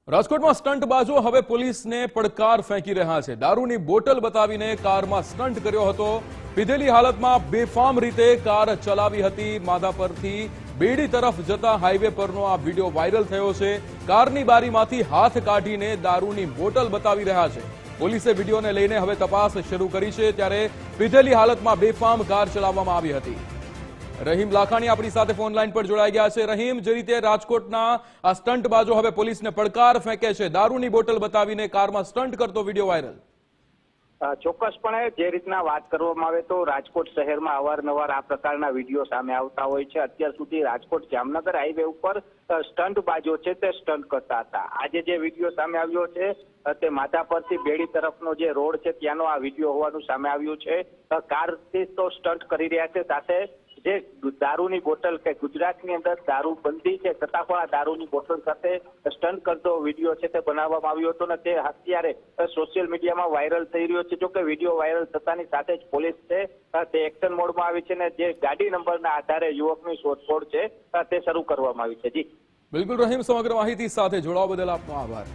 રાજકોટમાં સ્ટંટબાજો હવે પોલીસને પડકાર ફેંકી રહ્યા છે। દારૂની બોટલ બતાવીને કારમાં સ્ટંટ કર્યો હતો। પીધેલી હાલતમાં બેફામ રીતે કાર ચલાવી હતી। માધાપરથી બેડી તરફ જતા હાઈવે પરનો આ વિડીયો વાયરલ થયો છે। કારની બારીમાંથી હાથ કાઢીને દારૂની બોટલ બતાવી રહ્યા છે। પોલીસે વિડીયોને લઈને હવે તપાસ શરૂ કરી છે। ત્યારે પીધેલી હાલતમાં બેફામ કાર ચલાવવામાં આવી હતી। રહીમ લાખાણી આપણી સાથે ફોન લાઈન પર જોડાઈ ગયા છે। રહીમ, જે રીતે રાજકોટના આ સ્ટંટબાજો હવે પોલીસને પડકાર ફેંકે છે, દારૂની બોટલ બતાવીને કારમાં સ્ટંટ કરતો વિડીયો વાયરલ। ચોક્કસપણે જે રીતના વાત કરવામાં આવે તો રાજકોટ શહેરમાં અવારનવાર આ પ્રકારના વિડીયો સામે આવતા હોય છે। અત્યાર સુધી રાજકોટ જામનગર હાઈવે ઉપર સ્ટંટબાજો છે તે સ્ટંટ કરતા હતા। આજે જે વિડીયો સામે આવ્યો છે તે માધાપરથી બેડી તરફનો જે રોડ છે ત્યાંનો આ વિડીયો હોવાનું સામે આવ્યું છે। કારથી તો સ્ટંટ કરી રહ્યા છે, સાથે જે દારૂની બોટલ કે ગુજરાતની અંદર દારૂ બંધી છે છતાં પણ આ દારૂની બોટલ સાથે સ્ટંટ કરતો વિડીયો છે તે બનાવવામાં આવ્યો હતો ને તે અત્યારે સોશિયલ મીડિયામાં વાયરલ થઈ રહ્યો છે। જો કે વિડીયો વાયરલ થતાની સાથે જ પોલીસ છે તે એક્શન મોડમાં આવી છે ને જે ગાડી નંબરના આધારે યુવકની શોધખોળ છે તે શરૂ કરવામાં આવી છે। જી બિલકુલ રહીમ, સમગ્ર માહિતી સાથે જોડાવા બદલ આપનો આભાર।